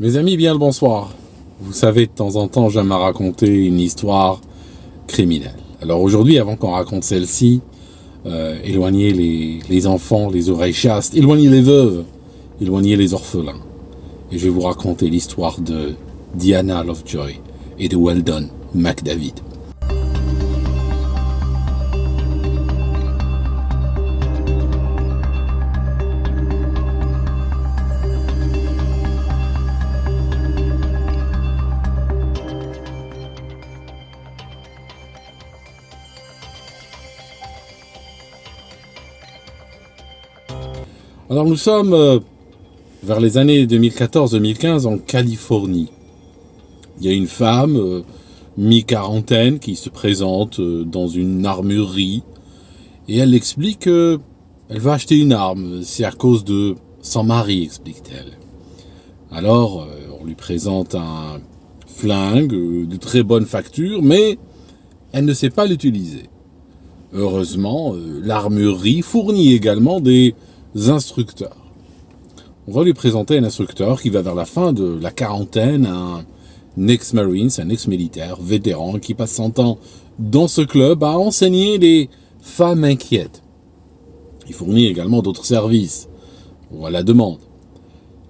Mes amis, bien le bonsoir. Vous savez, de temps en temps, j'aime à raconter une histoire criminelle. Alors aujourd'hui, avant qu'on raconte celle-ci, éloignez les enfants, les oreilles chastes, éloignez les veuves, éloignez les orphelins. Et je vais vous raconter l'histoire de Diana Lovejoy et de Weldon McDavid. Alors nous sommes vers les années 2014-2015 en Californie. Il y a une femme, mi-quarantaine, qui se présente dans une armurerie et elle explique qu'elle va acheter une arme. C'est à cause de son mari, explique-t-elle. Alors on lui présente un flingue de très bonne facture, mais elle ne sait pas l'utiliser. Heureusement, l'armurerie fournit également des instructeurs. On va lui présenter un instructeur qui va vers la fin de la quarantaine, un ex-marine, un ex-militaire, vétéran, qui passe son temps dans ce club à enseigner les femmes inquiètes. Il fournit également d'autres services, ou à la demande.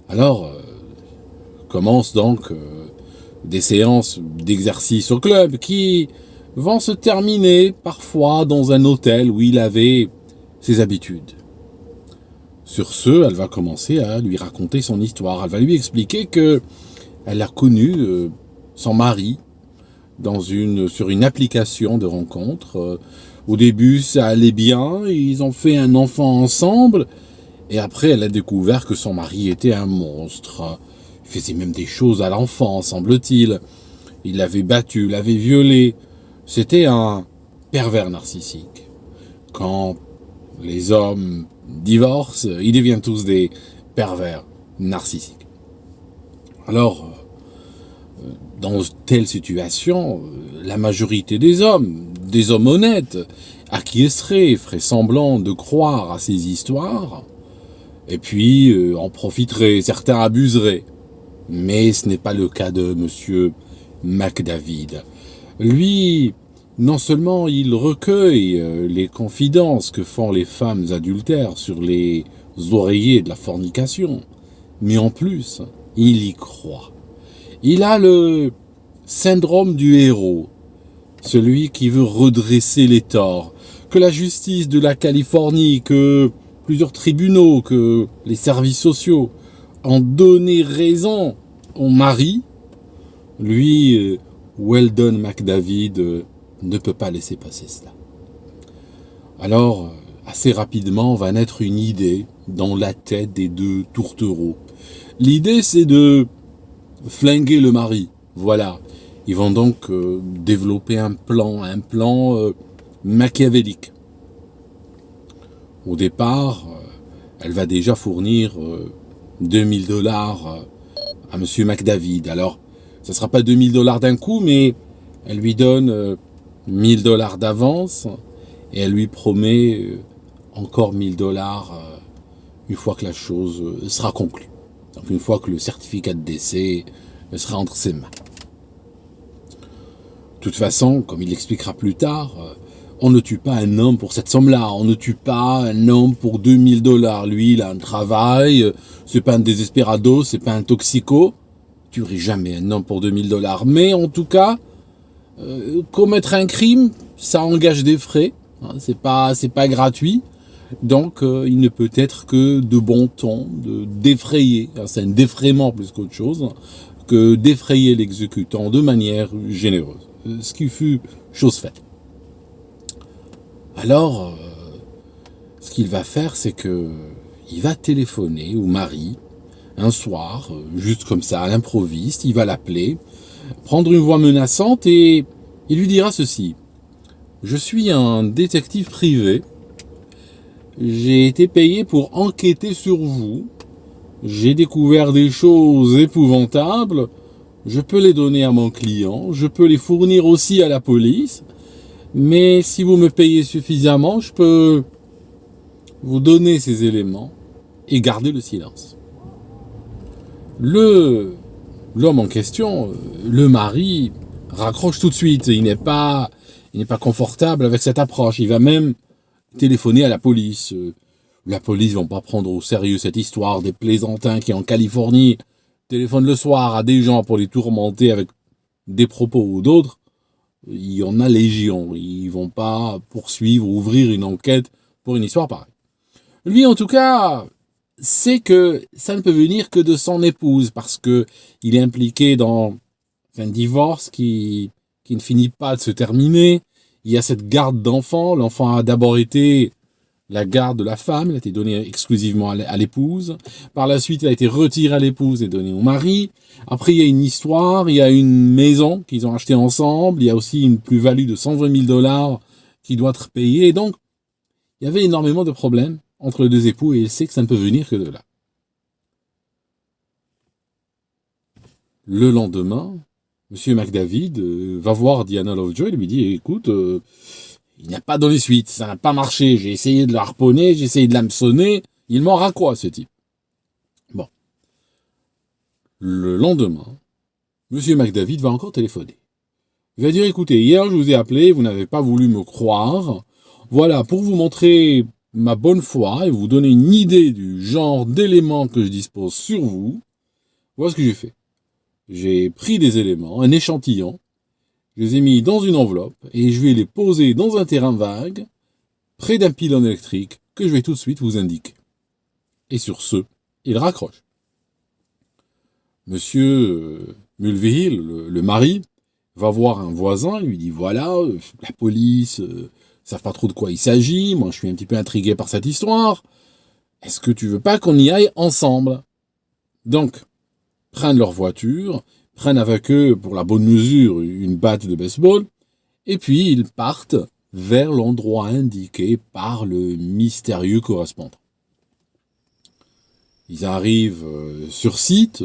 Alors, commencent donc des séances d'exercice au club qui vont se terminer parfois dans un hôtel où il avait ses habitudes. Sur ce, elle va commencer à lui raconter son histoire. Elle va lui expliquer que elle a connu son mari sur une application de rencontre. Au début, ça allait bien, ils ont fait un enfant ensemble, et après, elle a découvert que son mari était un monstre. Il faisait même des choses à l'enfant, semble-t-il. Il l'avait battu, l'avait violé. C'était un pervers narcissique. Quand les hommes divorcent, ils deviennent tous des pervers narcissiques. Alors, dans telle situation, la majorité des hommes honnêtes, acquiesceraient, feraient semblant de croire à ces histoires, et puis en profiteraient, certains abuseraient. Mais ce n'est pas le cas de monsieur McDavid. Lui, non seulement il recueille les confidences que font les femmes adultères sur les oreillers de la fornication, mais en plus, il y croit. Il a le syndrome du héros, celui qui veut redresser les torts, que la justice de la Californie, que plusieurs tribunaux, que les services sociaux ont donné raison au mari. Lui, Weldon McDavid, ne peut pas laisser passer cela. Alors, assez rapidement, va naître une idée dans la tête des deux tourtereaux. L'idée, c'est de flinguer le mari. Voilà. Ils vont donc développer un plan machiavélique. Au départ, elle va déjà fournir $2000 à monsieur McDavid. Alors, ce ne sera pas $2000 d'un coup, mais elle lui donne $1000 d'avance et elle lui promet encore $1000 une fois que la chose sera conclue. Donc une fois que le certificat de décès sera entre ses mains. De toute façon, comme il l'expliquera plus tard, on ne tue pas un homme pour cette somme-là. On ne tue pas un homme pour $2000. Lui, il a un travail, c'est pas un désespérado, c'est pas un toxico. Tu tuerais jamais un homme pour $2000. Mais en tout cas, commettre un crime, ça engage des frais, hein, c'est pas gratuit, donc il ne peut être que de bon ton, de d'effrayer, c'est un défraiement plus qu'autre chose, que d'effrayer l'exécutant de manière généreuse, ce qui fut chose faite. Alors, ce qu'il va faire, c'est que il va téléphoner au mari un soir, juste comme ça, à l'improviste, il va l'appeler, prendre une voix menaçante et il lui dira ceci. Je suis un détective privé. J'ai été payé pour enquêter sur vous. J'ai découvert des choses épouvantables. Je peux les donner à mon client. Je peux les fournir aussi à la police. Mais si vous me payez suffisamment, je peux vous donner ces éléments et garder le silence. Le L'homme en question, le mari, raccroche tout de suite. Il n'est pas confortable avec cette approche. Il va même téléphoner à la police. La police ne va pas prendre au sérieux cette histoire des plaisantins qui, en Californie, téléphonent le soir à des gens pour les tourmenter avec des propos ou d'autres. Il y en a légion. Ils vont pas poursuivre ou ouvrir une enquête pour une histoire pareille. Lui, en tout cas, sait que ça ne peut venir que de son épouse parce que il est impliqué dans un divorce qui ne finit pas de se terminer. Il y a cette garde d'enfant. L'enfant a d'abord été la garde de la femme, il a été donné exclusivement à l'épouse. Par la suite, il a été retiré à l'épouse et donné au mari. Après, il y a une histoire, il y a une maison qu'ils ont achetée ensemble. Il y a aussi une plus-value de 120 000 dollars qui doit être payée. Et donc, il y avait énormément de problèmes entre les deux époux et il sait que ça ne peut venir que de là. Le lendemain, M. McDavid va voir Diana Lovejoy et lui dit « Écoute, il n'a pas donné suite, ça n'a pas marché, j'ai essayé de la harponner, j'ai essayé de l'hameçonner, il m'en raccroît ce type. » Bon. Le lendemain, M. McDavid va encore téléphoner. Il va dire « Écoutez, hier je vous ai appelé, vous n'avez pas voulu me croire. Voilà, pour vous montrer ma bonne foi et vous donner une idée du genre d'éléments que je dispose sur vous, voilà ce que j'ai fait. J'ai pris des éléments, un échantillon, je les ai mis dans une enveloppe et je vais les poser dans un terrain vague, près d'un pylône électrique que je vais tout de suite vous indiquer. » Et sur ce, il raccroche. Monsieur Mulvihill, le mari, va voir un voisin, lui dit « Voilà, la police savent pas trop de quoi il s'agit, moi je suis un petit peu intrigué par cette histoire. Est-ce que tu veux pas qu'on y aille ensemble ?» Donc, prennent leur voiture, prennent avec eux, pour la bonne mesure, une batte de baseball, et puis ils partent vers l'endroit indiqué par le mystérieux correspondant. Ils arrivent sur site,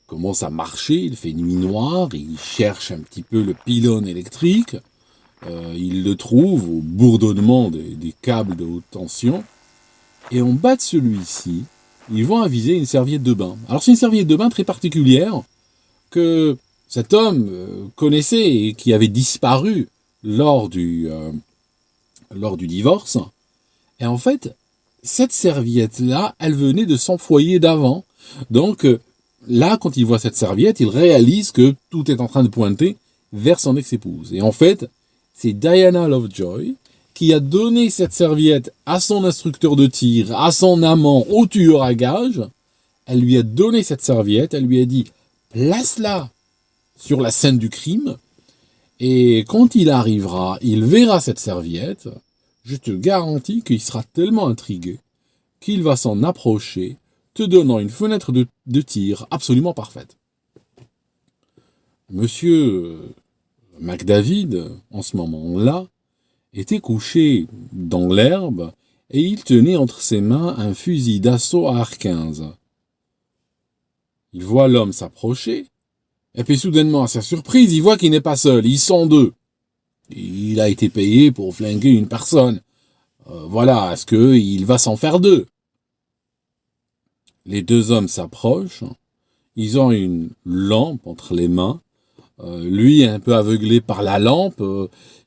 commencent à marcher, il fait nuit noire, ils cherchent un petit peu le pylône électrique, ils le trouvent au bourdonnement des câbles de haute tension, et en bas de celui-ci, ils vont aviser une serviette de bain. Alors c'est une serviette de bain très particulière que cet homme connaissait et qui avait disparu lors du divorce. Et en fait, cette serviette-là, elle venait de son foyer d'avant. Donc là, quand il voit cette serviette, il réalise que tout est en train de pointer vers son ex-épouse. Et en fait, c'est Diana Lovejoy qui a donné cette serviette à son instructeur de tir, à son amant, au tueur à gages. Elle lui a donné cette serviette, elle lui a dit « place-la sur la scène du crime, et quand il arrivera, il verra cette serviette, je te garantis qu'il sera tellement intrigué qu'il va s'en approcher, te donnant une fenêtre de tir absolument parfaite. » Monsieur McDavid, en ce moment-là, était couché dans l'herbe et il tenait entre ses mains un fusil d'assaut à AR-15. Il voit l'homme s'approcher, et puis soudainement, à sa surprise, il voit qu'il n'est pas seul, ils sont deux. Il a été payé pour flinguer une personne. Voilà, est-ce qu'il va s'en faire deux? Les deux hommes s'approchent, ils ont une lampe entre les mains. Lui est un peu aveuglé par la lampe,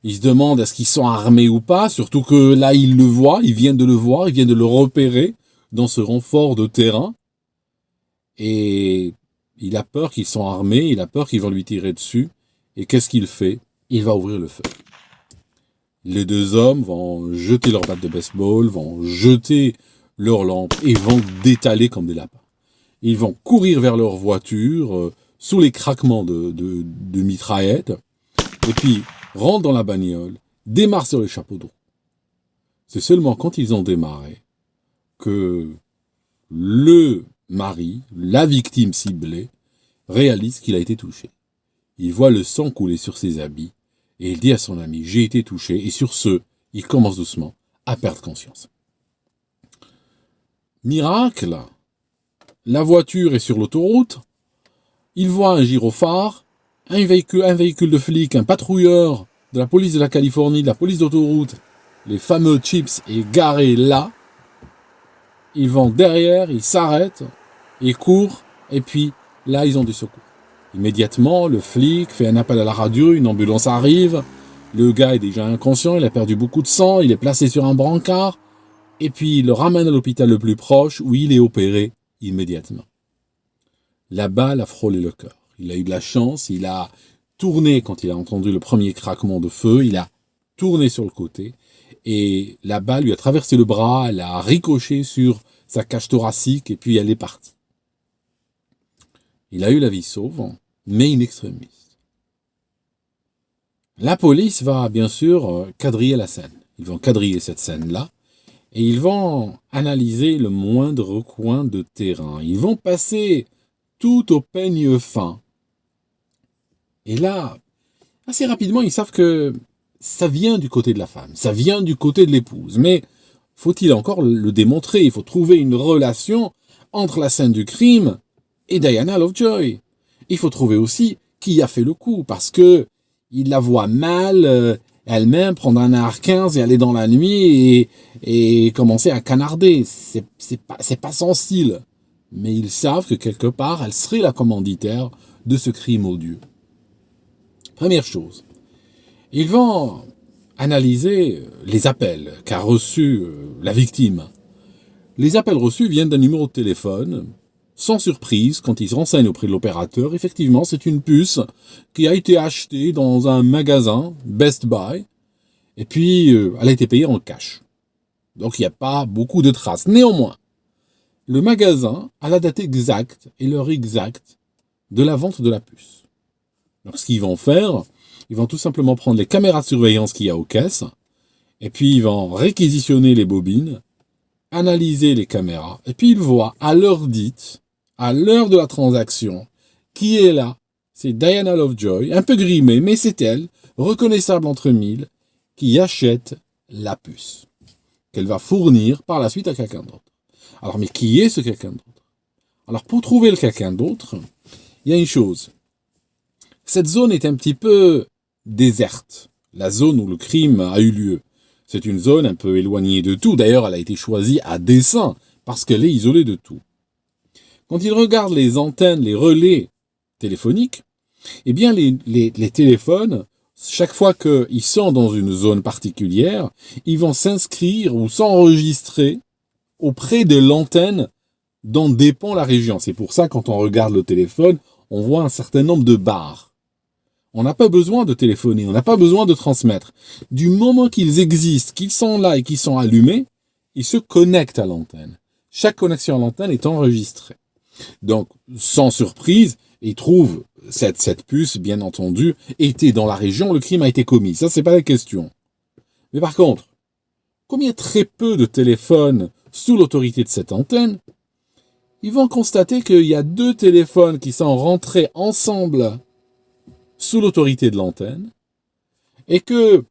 il se demande est-ce qu'ils sont armés ou pas, surtout que là il le voit, il vient de le voir, il vient de le repérer dans ce renfort de terrain, et il a peur qu'ils sont armés, il a peur qu'ils vont lui tirer dessus, et qu'est-ce qu'il fait? Il va ouvrir le feu. Les deux hommes vont jeter leur batte de baseball, vont jeter leur lampe, et vont détaler comme des lapins. Ils vont courir vers leur voiture, sous les craquements de mitraillettes, et puis rentrent dans la bagnole, démarrent sur les chapeaux de roue. C'est seulement quand ils ont démarré que le mari, la victime ciblée, réalise qu'il a été touché. Il voit le sang couler sur ses habits, et il dit à son ami « J'ai été touché », et sur ce, il commence doucement à perdre conscience. Miracle, la voiture est sur l'autoroute, il voit un gyrophare, un véhicule de flic, un patrouilleur de la police de la Californie, de la police d'autoroute, les fameux Chips, est garé là. Ils vont derrière, ils s'arrêtent, ils courent, et puis là, ils ont du secours. Immédiatement, le flic fait un appel à la radio, une ambulance arrive, le gars est déjà inconscient, il a perdu beaucoup de sang, il est placé sur un brancard, et puis il le ramène à l'hôpital le plus proche où il est opéré immédiatement. La balle a frôlé le cœur. Il a eu de la chance, il a tourné quand il a entendu le premier craquement de feu, il a tourné sur le côté, et la balle lui a traversé le bras, elle a ricoché sur sa cage thoracique, et puis elle est partie. Il a eu la vie sauve, mais in extremis. La police va bien sûr quadriller la scène. Ils vont quadriller cette scène-là, et ils vont analyser le moindre coin de terrain. Ils vont passer tout au peigne fin. Et là, assez rapidement, ils savent que ça vient du côté de la femme, ça vient du côté de l'épouse. Mais faut-il encore le démontrer? Il faut trouver une relation entre la scène du crime et Diana Lovejoy. Il faut trouver aussi qui a fait le coup, parce que il la voit mal, elle-même prendre un AR-15 et aller dans la nuit et commencer à canarder. C'est pas son style. Mais ils savent que quelque part, elle serait la commanditaire de ce crime odieux. Première chose, ils vont analyser les appels qu'a reçus la victime. Les appels reçus viennent d'un numéro de téléphone. Sans surprise, quand ils se renseignent auprès de l'opérateur, effectivement, c'est une puce qui a été achetée dans un magasin, Best Buy, et puis elle a été payée en cash. Donc il n'y a pas beaucoup de traces. Néanmoins, le magasin a la date exacte et l'heure exacte de la vente de la puce. Donc ce qu'ils vont faire, ils vont tout simplement prendre les caméras de surveillance qu'il y a aux caisses, et puis ils vont réquisitionner les bobines, analyser les caméras, et puis ils voient à l'heure dite, à l'heure de la transaction, qui est là. C'est Diana Lovejoy, un peu grimée, mais c'est elle, reconnaissable entre mille, qui achète la puce, qu'elle va fournir par la suite à quelqu'un d'autre. Alors, mais qui est ce quelqu'un d'autre? Alors, pour trouver le quelqu'un d'autre, il y a une chose. Cette zone est un petit peu déserte, la zone où le crime a eu lieu. C'est une zone un peu éloignée de tout. D'ailleurs, elle a été choisie à dessein, parce qu'elle est isolée de tout. Quand ils regardent les antennes, les relais téléphoniques, eh bien, les téléphones, chaque fois qu'ils sont dans une zone particulière, ils vont s'inscrire ou s'enregistrer auprès de l'antenne dont dépend la région. C'est pour ça, quand on regarde le téléphone, on voit un certain nombre de barres. On n'a pas besoin de téléphoner, on n'a pas besoin de transmettre. Du moment qu'ils existent, qu'ils sont là et qu'ils sont allumés, ils se connectent à l'antenne. Chaque connexion à l'antenne est enregistrée. Donc, sans surprise, ils trouvent cette puce, bien entendu, était dans la région où le crime a été commis. Ça, c'est pas la question. Mais par contre, comme il y a très peu de téléphones sous l'autorité de cette antenne, ils vont constater qu'il y a 2 téléphones qui sont rentrés ensemble sous l'autorité de l'antenne, et que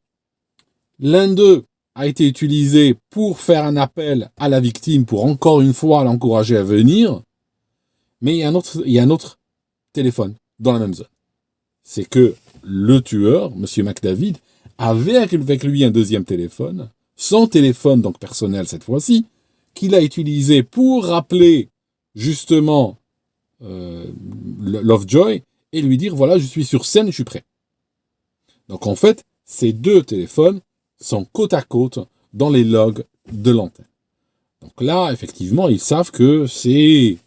l'un d'eux a été utilisé pour faire un appel à la victime, pour encore une fois l'encourager à venir, mais il y a un autre téléphone dans la même zone. C'est que le tueur, M. McDavid, avait avec lui un deuxième téléphone, son téléphone donc personnel cette fois-ci, qu'il a utilisé pour rappeler justement Lovejoy et lui dire voilà, je suis sur scène, je suis prêt. Donc en fait, ces 2 téléphones sont côte à côte dans les logs de l'antenne. Donc là, effectivement, ils savent que c'est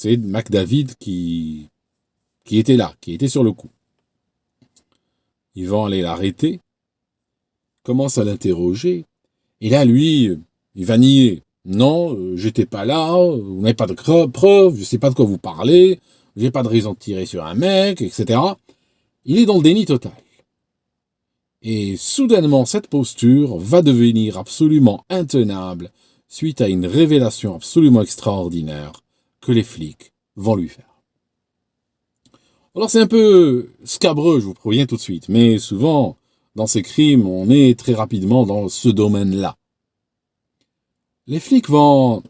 McDavid qui était là, qui était sur le coup. Ils vont aller l'arrêter, commencent à l'interroger, et là, lui, il va nier. Non, j'étais pas là, vous n'avez pas de preuves, je sais pas de quoi vous parlez, j'ai pas de raison de tirer sur un mec, etc. Il est dans le déni total. Et soudainement, cette posture va devenir absolument intenable suite à une révélation absolument extraordinaire que les flics vont lui faire. Alors c'est un peu scabreux, je vous préviens tout de suite, mais souvent, dans ces crimes, on est très rapidement dans ce domaine-là. Les flics vont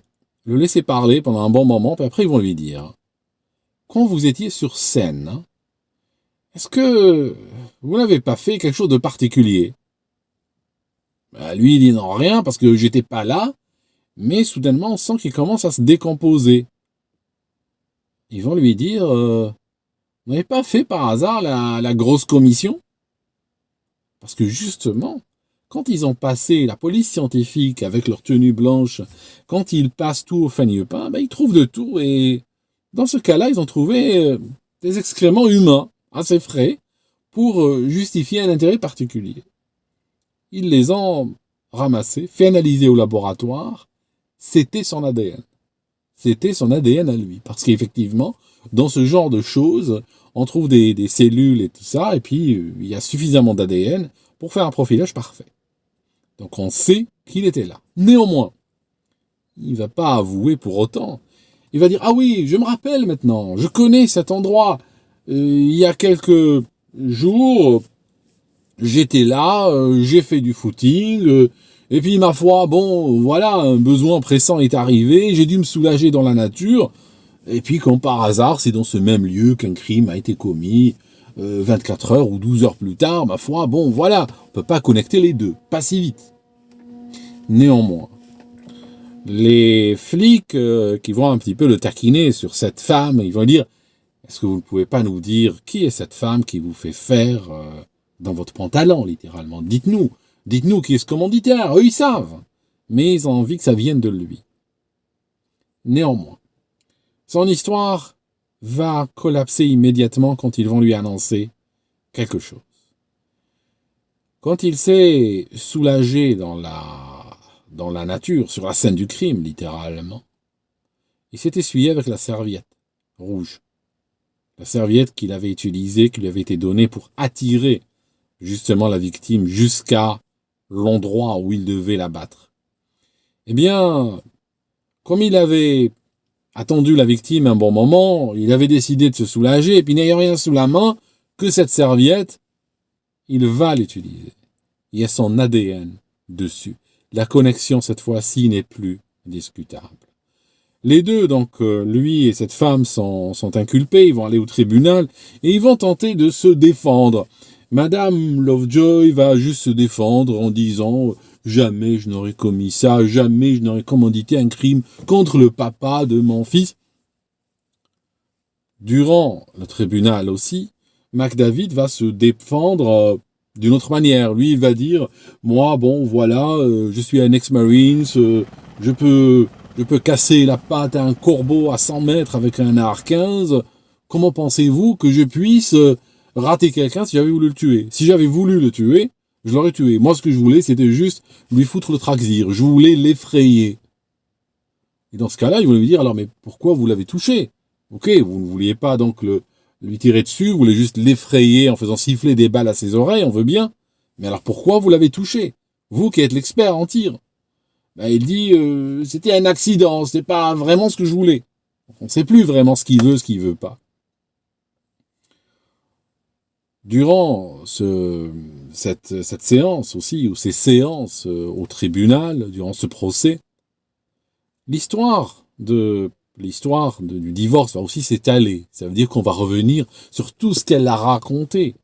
le laisser parler pendant un bon moment, puis après ils vont lui dire « Quand vous étiez sur scène, est-ce que vous n'avez pas fait quelque chose de particulier ?» Lui, il dit « Non, rien, parce que j'étais pas là, mais soudainement, on sent qu'il commence à se décomposer. » Ils vont lui dire Vous n'avez pas fait par hasard la grosse commission? Parce que justement, quand ils ont passé la police scientifique avec leur tenue blanche, quand ils passent tout au Fanny-Pain, ben, ils trouvent de tout. Et dans ce cas-là, ils ont trouvé des excréments humains assez frais pour justifier un intérêt particulier. Ils les ont ramassés, fait analyser au laboratoire. C'était son ADN. C'était son ADN à lui. Parce qu'effectivement, dans ce genre de choses, on trouve des cellules et tout ça, et puis il y a suffisamment d'ADN pour faire un profilage parfait. Donc on sait qu'il était là. Néanmoins, il ne va pas avouer pour autant. Il va dire, ah oui, je me rappelle maintenant, je connais cet endroit. Il y a quelques jours, j'étais là, j'ai fait du footing, et puis ma foi, bon, voilà, un besoin pressant est arrivé, j'ai dû me soulager dans la nature, et puis comme par hasard, c'est dans ce même lieu qu'un crime a été commis, 24 heures ou 12 heures plus tard, ma foi, bon, voilà, on peut pas connecter les deux, pas si vite. Néanmoins, les flics qui vont un petit peu le taquiner sur cette femme, ils vont dire, est-ce que vous ne pouvez pas nous dire qui est cette femme qui vous fait faire dans votre pantalon, littéralement? Dites-nous qui est ce commanditaire, eux ils savent, mais ils ont envie que ça vienne de lui. Néanmoins, son histoire va collapser immédiatement quand ils vont lui annoncer quelque chose. Quand il s'est soulagé dans la nature, sur la scène du crime, littéralement, il s'est essuyé avec la serviette rouge. La serviette qu'il avait utilisée, qui lui avait été donnée pour attirer justement la victime jusqu'à l'endroit où il devait la battre. Eh bien, comme il avait attendu la victime un bon moment, il avait décidé de se soulager, et puis n'ayant rien sous la main que cette serviette, il va l'utiliser. Il y a son ADN dessus. La connexion, cette fois-ci, n'est plus discutable. Les deux, donc lui et cette femme, sont inculpés, ils vont aller au tribunal, et ils vont tenter de se défendre. Madame Lovejoy va juste se défendre en disant « Jamais je n'aurais commis ça, jamais je n'aurais commandité un crime contre le papa de mon fils. » Durant le tribunal aussi, McDavid va se défendre d'une autre manière. Lui, il va dire « Moi, bon, voilà, je suis un ex-marines, je peux casser la patte à un corbeau à 100 mètres avec un AR-15. Comment pensez-vous que je puisse rater quelqu'un si j'avais voulu le tuer? Si j'avais voulu le tuer, je l'aurais tué. Moi, ce que je voulais, c'était juste lui foutre le traxir. Je voulais l'effrayer. » Et dans ce cas-là, il voulait lui dire « Alors, mais pourquoi vous l'avez touché? Ok, vous ne vouliez pas donc lui tirer dessus, vous voulez juste l'effrayer en faisant siffler des balles à ses oreilles, on veut bien. Mais alors pourquoi vous l'avez touché? Vous qui êtes l'expert en tir. » Ben, il dit c'était un accident, c'était pas vraiment ce que je voulais. On ne sait plus vraiment ce qu'il veut pas. Durant cette séance aussi, ou ces séances au tribunal, durant ce procès, l'histoire du divorce va aussi s'étaler. Ça veut dire qu'on va revenir sur tout ce qu'elle a raconté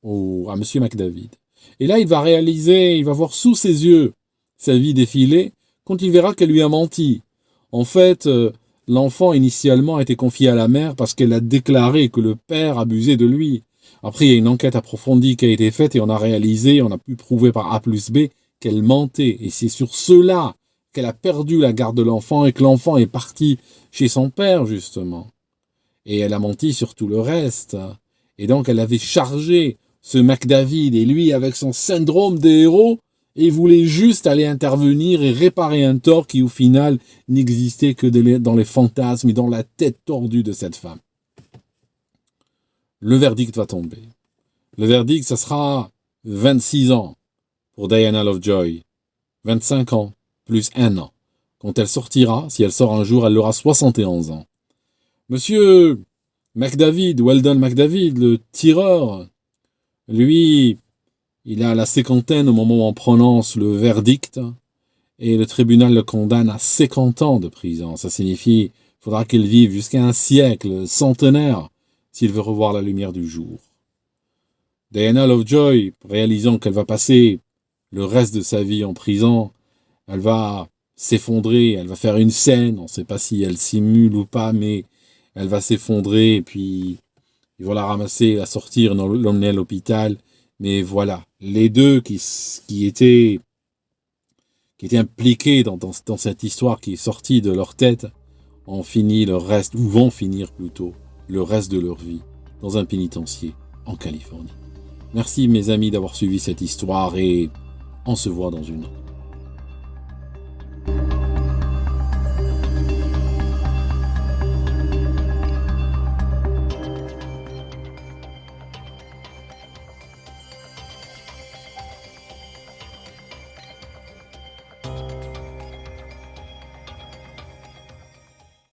à M. McDavid. Et là, il va voir sous ses yeux sa vie défiler quand il verra qu'elle lui a menti. En fait, l'enfant initialement a été confié à la mère parce qu'elle a déclaré que le père abusait de lui. Après, il y a une enquête approfondie qui a été faite et on a pu prouver par A plus B qu'elle mentait. Et c'est sur cela qu'elle a perdu la garde de l'enfant et que l'enfant est parti chez son père, justement. Et elle a menti sur tout le reste. Et donc, elle avait chargé ce McDavid et lui avec son syndrome des héros et voulait juste aller intervenir et réparer un tort qui, au final, n'existait que dans les fantasmes et dans la tête tordue de cette femme. Le verdict va tomber. Le verdict, ça sera 26 ans pour Diana Lovejoy. 25 ans, plus 1 an. Quand elle sortira, si elle sort un jour, elle aura 71 ans. Monsieur McDavid, Weldon McDavid, le tireur, lui, il a la cinquantaine au moment où on prononce le verdict et le tribunal le condamne à 50 ans de prison. Ça signifie qu'il faudra qu'il vive jusqu'à un siècle, centenaire, s'il veut revoir la lumière du jour. Diana Lovejoy, réalisant qu'elle va passer le reste de sa vie en prison, elle va s'effondrer, elle va faire une scène, on ne sait pas si elle simule ou pas, mais elle va s'effondrer, et puis ils vont la ramasser, la sortir, l'emmener à l'hôpital. Mais voilà, les deux qui étaient impliqués dans cette histoire qui est sortie de leur tête, ont fini leur reste, ou vont finir plutôt, le reste de leur vie, dans un pénitencier en Californie. Merci mes amis d'avoir suivi cette histoire, et on se voit dans une autre.